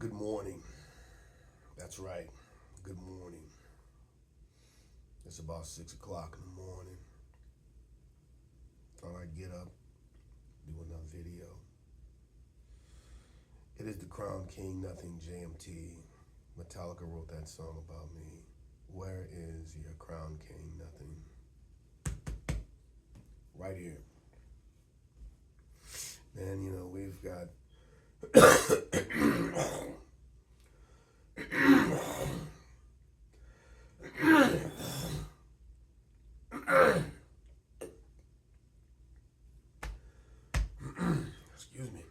Good morning. That's right. Good morning. It's about 6 o'clock in the morning. Thought I'd get up, do another video. It is the Crown King, nothing JMT. Metallica wrote that song about me. Where is your Crown King, nothing? Right here. Man, we've got excuse me.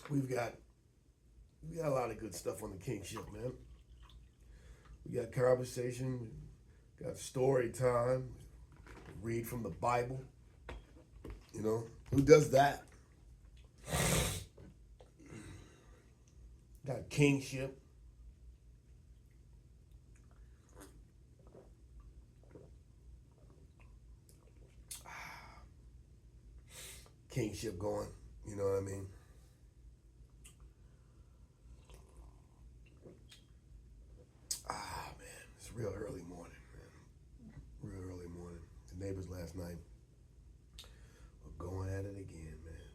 We got a lot of good stuff on the Kingship, man. We got conversation, we got story time, read from the Bible. Who does that? Got Kingship. Kingship going, you know what I mean? Man, it's real early morning, man. Real early morning. The neighbors last night were going at it again, man.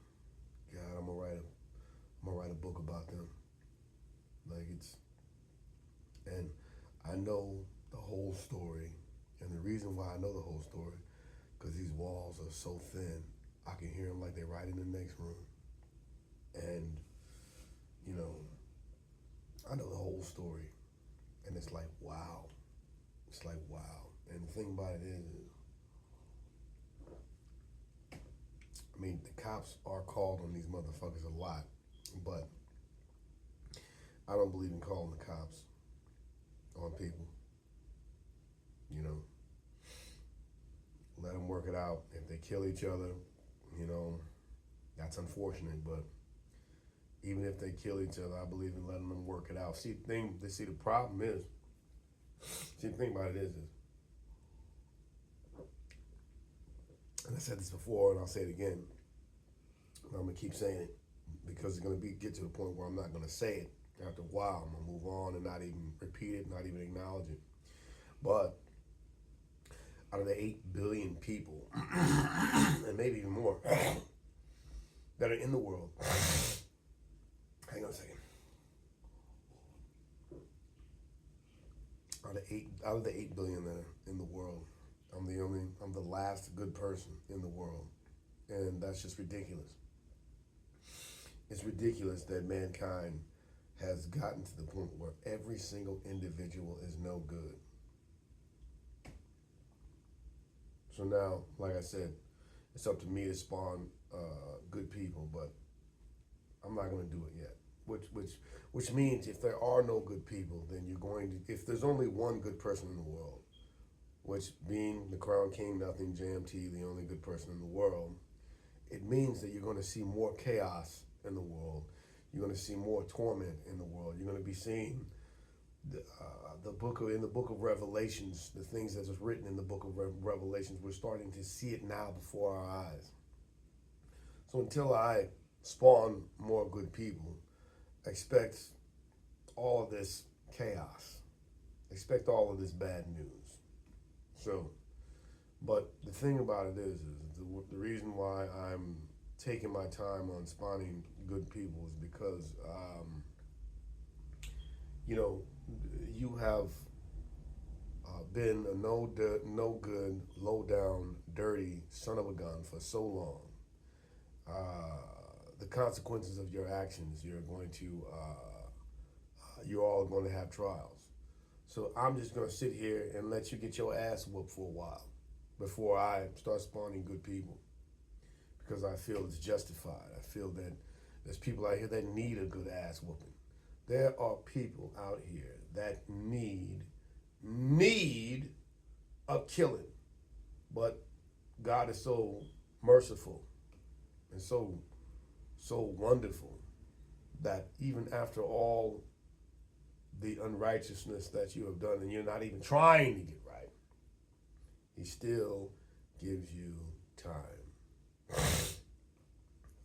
God, I'm gonna write a book about them. And I know the whole story, and the reason why I know the whole story, because these walls are so thin, I can hear them like they're right in the next room. And, I know the whole story. And it's like, wow. It's like, wow. And the thing about it is, the cops are called on these motherfuckers a lot, but I don't believe in calling the cops on people. Let them work it out. If they kill each other, that's unfortunate, but even if they kill each other, I believe in letting them work it out. The problem is, the thing about it is, and I said this before, and I'll say it again, and I'm gonna keep saying it, because it's gonna get to the point where I'm not gonna say it. After a while, I'm gonna move on and not even repeat it, not even acknowledge it. But out of the 8 billion people, and maybe even more, that are in the world, hang on a second. Out of the 8 billion that are in the world, I'm the last good person in the world. And that's just ridiculous. It's ridiculous that mankind has gotten to the point where every single individual is no good. So now, like I said, it's up to me to spawn good people, but I'm not going to do it yet. Which means if there are no good people, then if there's only one good person in the world, which being the Crown King, nothing JMT, the only good person in the world, it means that you're going to see more chaos in the world. You're going to see more torment in the world. You're going to be seeing in the book of Revelations, the things that is written in the book of Revelations. We're starting to see it now before our eyes. So until I spawn more good people, expect all of this chaos. Expect all of this bad news. So, but the thing about it is the reason why I'm taking my time on spawning good people is because, you have been a no good, low down, dirty son of a gun for so long. The consequences of your actions, you're all going to have trials. So I'm just going to sit here and let you get your ass whooped for a while before I start spawning good people, because I feel it's justified. I feel that there's people out here that need a good ass whooping. There are people out here that need a killing, but God is so merciful and so wonderful that even after all the unrighteousness that you have done, and you're not even trying to get right, He still gives you time.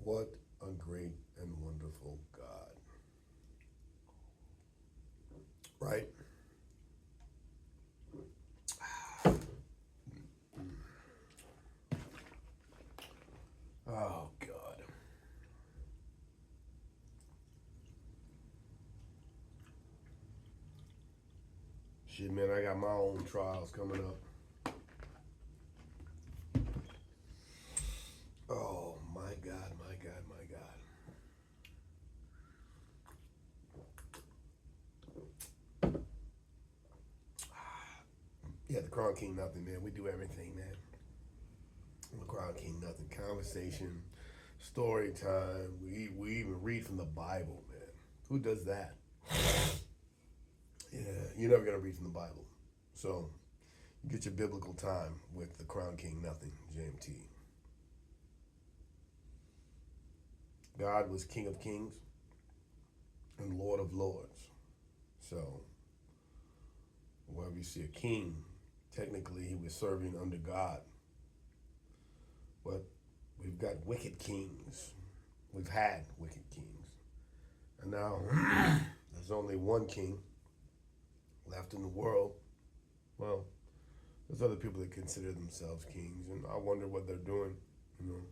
What a great and wonderful God. Right? Oh, God. Shit, man, I got my own trials coming up. Oh, my God, my God, my God. Yeah, the Crown King Nothing, man. We do everything, man. The Crown King Nothing. Conversation, story time. We even read from the Bible, man. Who does that? Yeah, you're never going to read from the Bible. So, get your biblical time with the Crown King Nothing, JMT. God was King of Kings and Lord of Lords. So, wherever you see a king, technically he was serving under God. But we've got wicked kings. We've had wicked kings. And now there's only one king left in the world. Well, there's other people that consider themselves kings, and I wonder what they're doing, you know.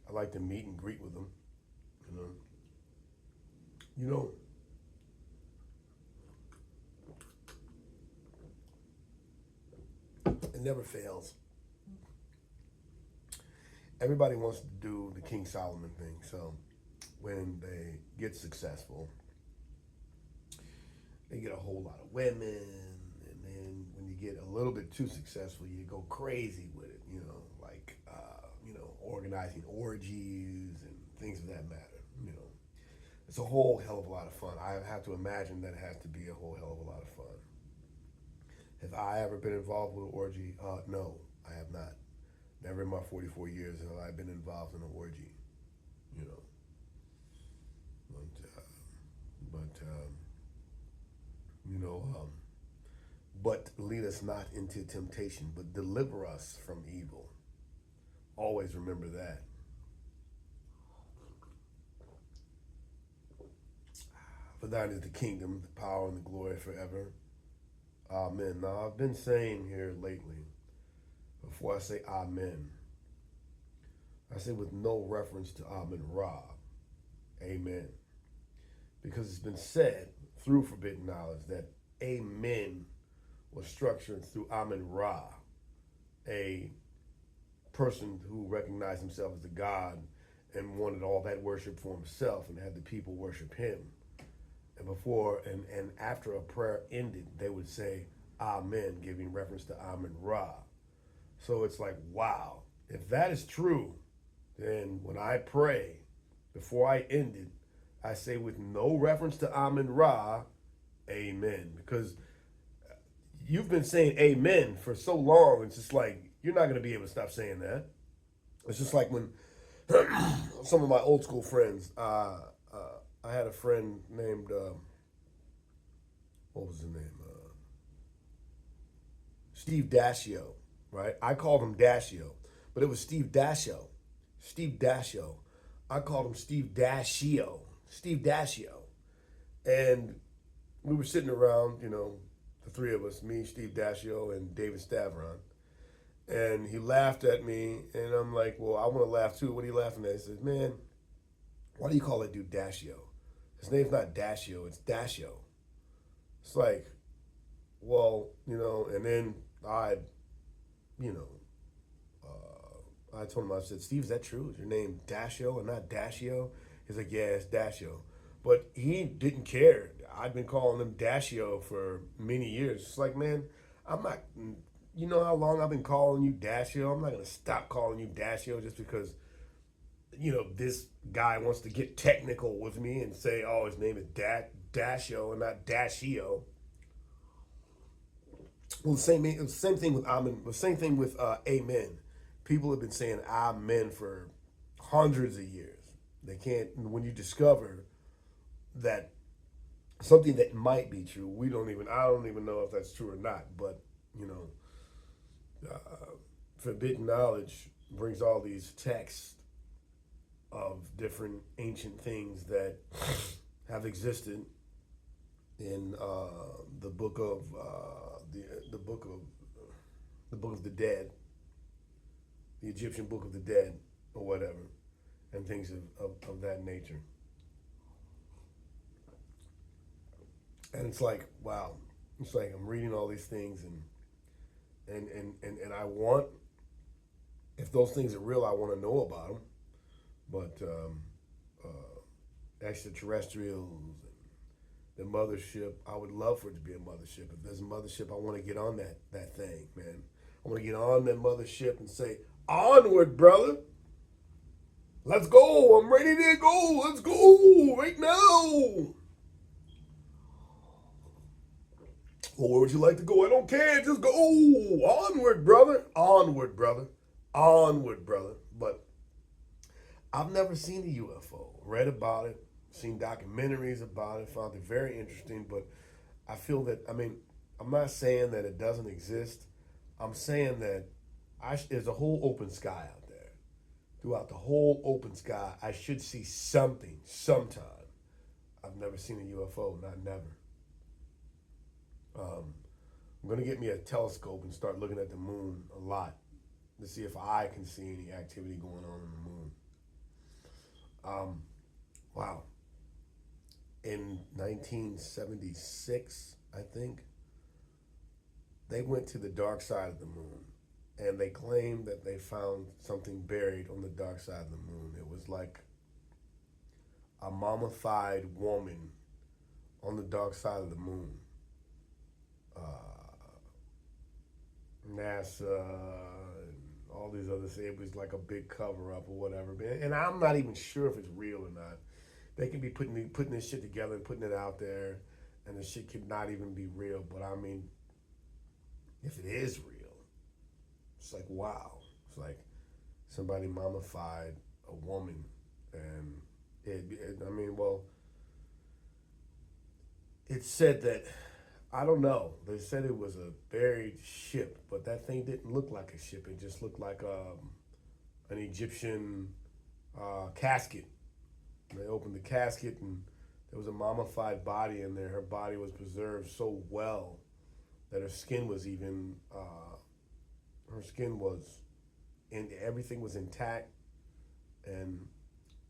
I like to meet and greet with them, you know. You know, it never fails. Everybody wants to do the King Solomon thing, so when they get successful, they get a whole lot of women, and then when you get a little bit too successful, you go crazy with it, you know, like, organizing orgies and things of that matter, you know. It's a whole hell of a lot of fun. I have to imagine that it has to be a whole hell of a lot of fun. Have I ever been involved with an orgy? No, I have not. Never in my 44 years have I been involved in an orgy, you know. But lead us not into temptation, but deliver us from evil. Always remember that. For thine is the kingdom, the power, and the glory forever. Amen. Now, I've been saying here lately, before I say amen, I say with no reference to Amen Ra, amen. Because it's been said through forbidden knowledge that amen was structured through Amen Ra, a person who recognized himself as the God and wanted all that worship for himself and had the people worship him. And before and after a prayer ended, they would say amen, giving reference to Amen Ra. So it's like, wow, if that is true, then when I pray, before I end it, I say with no reference to Amen Ra, amen. Because you've been saying amen for so long, it's just like, you're not going to be able to stop saying that. It's just like when some of my old school friends, I had a friend named, what was his name? Steve Dascio, right? I called him Dascio, but it was Steve Dascio. Steve Dascio. I called him Steve Dascio. Steve Dascio. And we were sitting around, you know, the three of us, me, Steve Dascio, and David Stavron. And he laughed at me, and I'm like, well, I want to laugh too. What are you laughing at? He says, man, why do you call that dude Dascio? His name's not Dascio, it's Dascio. It's like, well, you know, and then you know, I told him, I said, Steve, is that true? Is your name Dascio and not Dascio? He's like, yeah, it's Dascio. But he didn't care. I'd been calling him Dascio for many years. It's like, man, I'm not, you know how long I've been calling you Dascio? I'm not going to stop calling you Dascio just because, you know, this guy wants to get technical with me and say, oh, his name is Dascio and not Dascio. Well, the same thing with amen. The same thing with amen. People have been saying amen for hundreds of years. They can't. When you discover that something that might be true. I don't even know if that's true or not. But you know, forbidden knowledge brings all these texts of different ancient things that have existed in the book of the book of the book of the dead, the Egyptian book of the dead, or whatever, and things of that nature. And it's like, wow, it's like I'm reading all these things, and I want, if those things are real, I want to know about them. But extraterrestrials, the mothership, I would love for it to be a mothership. If there's a mothership, I want to get on that thing, man. I want to get on that mothership and say, onward, brother. Let's go. I'm ready to go. Let's go right now. Well, where would you like to go? I don't care. Just go. Onward, brother. Onward, brother. Onward, brother. But I've never seen a UFO. Read about it, seen documentaries about it, found it very interesting. But I feel that, I mean, I'm not saying that it doesn't exist. I'm saying that there's a whole open sky out there. Throughout the whole open sky, I should see something sometime. I've never seen a UFO, not never. I'm going to get me a telescope and start looking at the moon a lot to see if I can see any activity going on the moon. Wow. In 1976, I think, they went to the dark side of the moon, and they claimed that they found something buried on the dark side of the moon. It was like a mummified woman on the dark side of the moon. NASA and all these other things. It was like a big cover up or whatever. And I'm not even sure if it's real or not. They can be putting this shit together and putting it out there, and the shit could not even be real. But I mean, if it is real, it's like, wow. It's like somebody mummified a woman, and I mean, well, it said that, I don't know. They said it was a buried ship, but that thing didn't look like a ship. It just looked like an Egyptian casket. They opened the casket, and there was a mummified body in there. Her body was preserved so well that her skin was even, and everything was intact. And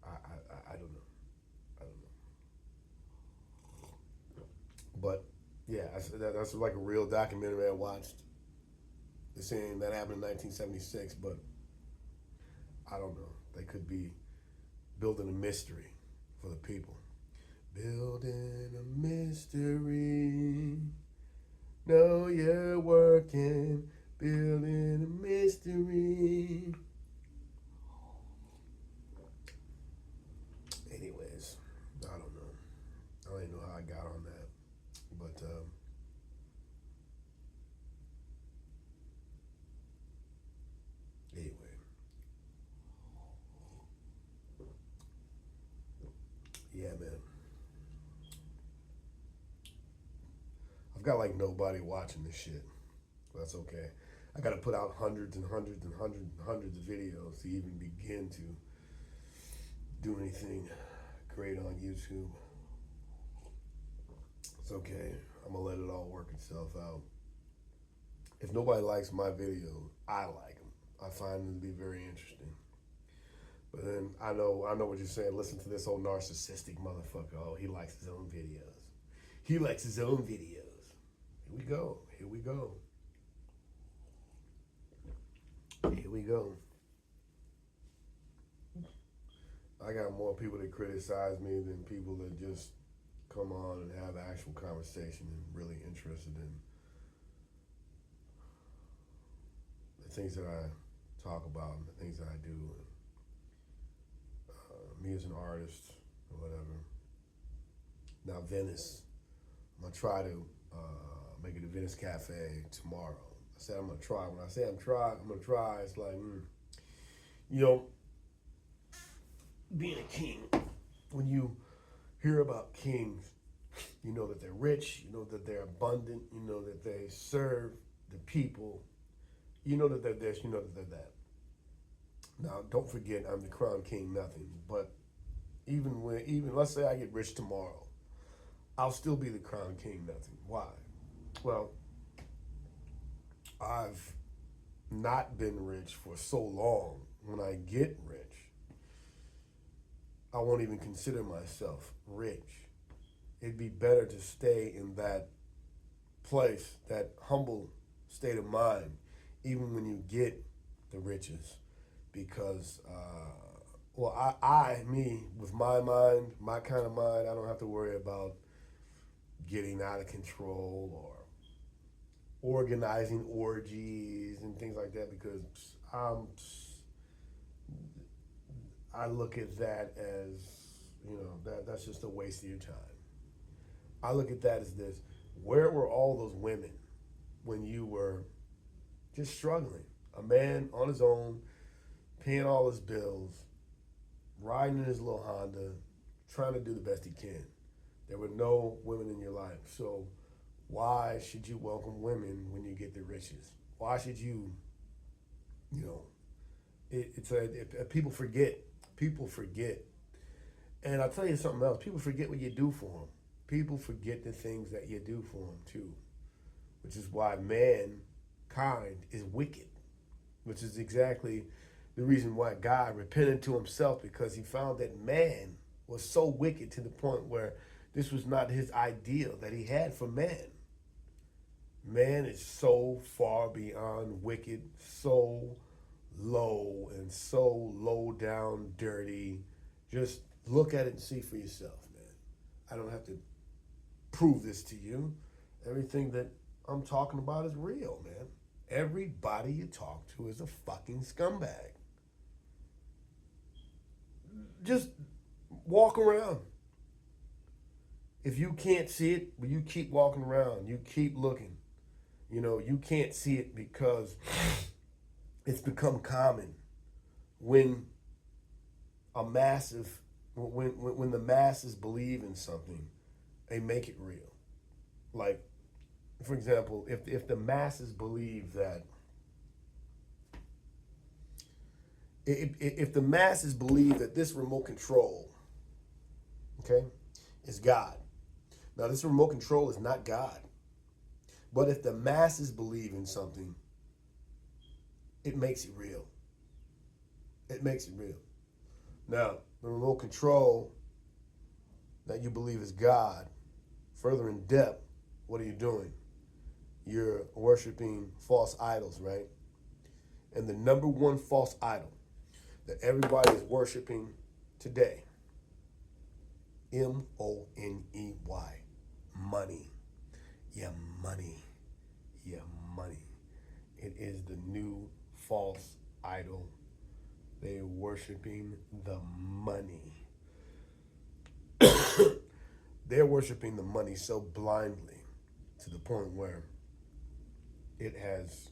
I don't know. I don't know. But yeah, that's like a real documentary I watched. They're saying that happened in 1976, but I don't know. They could be building a mystery for the people. Building a mystery. Know you're working. Building a mystery. Anyways, I don't know. I don't even know how I got on that. But anyway, yeah, man. I've got like nobody watching this shit. That's okay. I got to put out hundreds and hundreds and hundreds and hundreds of videos to even begin to do anything great on YouTube. It's okay. I'm gonna let it all work itself out. If nobody likes my videos, I like them. I find them to be very interesting. But then I know what you're saying. Listen to this old narcissistic motherfucker. Oh, he likes his own videos. He likes his own videos. Here we go. Here we go. Here we go. I got more people that criticize me than people that just come on and have actual conversation and really interested in the things that I talk about and the things that I do. Me as an artist or whatever. Now Venice, I'm gonna try to make it a Venice Cafe tomorrow. I said I'm gonna try. When I say I'm gonna try. It's like, you know, being a king. When you hear about kings, You know that they're rich. You know that they're abundant. You know that they serve the people. You know that they're this. You know that they're that. Now, don't forget, I'm the crown king, nothing. But even let's say I get rich tomorrow, I'll still be the crown king, nothing. Why? Well, I've not been rich for so long. When I get rich, I won't even consider myself rich. It'd be better to stay in that place, that humble state of mind, even when you get the riches. Because, me, with my mind, my kind of mind, I don't have to worry about getting out of control or organizing orgies and things like that because I look at that as, that's just a waste of your time. I look at that as this. Where were all those women when you were just struggling? A man on his own, paying all his bills, riding in his little Honda, trying to do the best he can. There were no women in your life. So why should you welcome women when you get the riches? Why should you, people forget. People forget. And I'll tell you something else. People forget what you do for them. People forget the things that you do for them too. Which is why mankind is wicked. Which is exactly the reason why God repented to himself, because he found that man was so wicked to the point where this was not his ideal that he had for man. Man is so far beyond wicked, so low and so low down, dirty. Just look at it and see for yourself, man. I don't have to prove this to you. Everything that I'm talking about is real, man. Everybody you talk to is a fucking scumbag. Just walk around. If you can't see it, but you keep walking around, you keep looking. You can't see it because it's become common when when the masses believe in something, they make it real. Like, for example, if the masses believe that if the masses believe that this remote control, okay, is God. Now, this remote control is not God. But if the masses believe in something, it makes it real. It makes it real. Now, the remote control that you believe is God, further in depth, what are you doing? You're worshiping false idols, right? And the number one false idol that everybody is worshiping today, money, money. Yeah, money. Yeah, money. It is the new false idol. They're worshiping the money. They're worshiping the money so blindly to the point where it has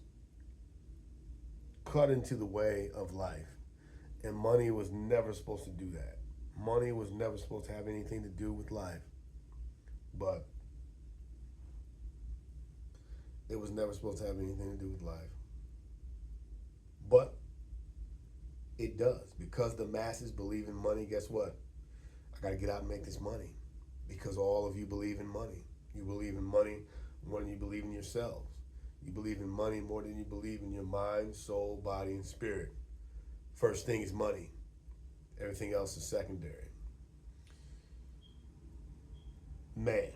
cut into the way of life. And money was never supposed to do that. Money was never supposed to have anything to do with life. But it was never supposed to have anything to do with life. But it does. Because the masses believe in money, guess what? I got to get out and make this money. Because all of you believe in money. You believe in money more than you believe in yourselves. You believe in money more than you believe in your mind, soul, body, and spirit. First thing is money. Everything else is secondary. Man,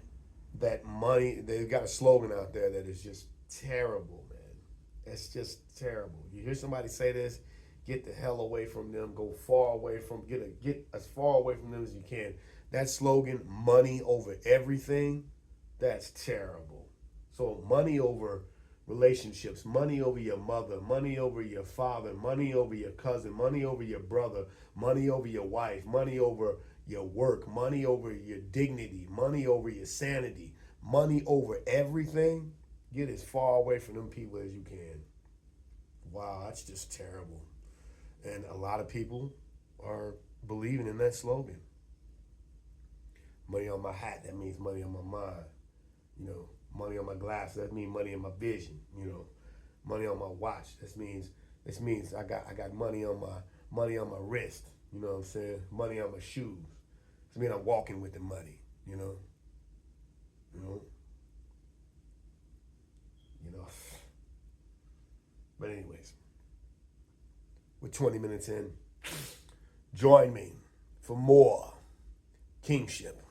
that money, they've got a slogan out there that is just terrible, man. It's just terrible. You hear somebody say this, get the hell away from them, go far away from, get as far away from them as you can. That slogan, money over everything, that's terrible. So money over relationships, money over your mother, money over your father, money over your cousin, money over your brother, money over your wife, money over your work, money over your dignity, money over your sanity, money over everything. Get as far away from them people as you can. Wow, that's just terrible. And a lot of people are believing in that slogan. Money on my hat, that means money on my mind. You know, money on my glasses, that means money on my vision. You know, money on my watch, this means I got money on my wrist. You know what I'm saying? Money on my shoes. This means I'm walking with the money. You know, you know, you know. But anyways, we're 20 minutes in. Join me for more Kingship.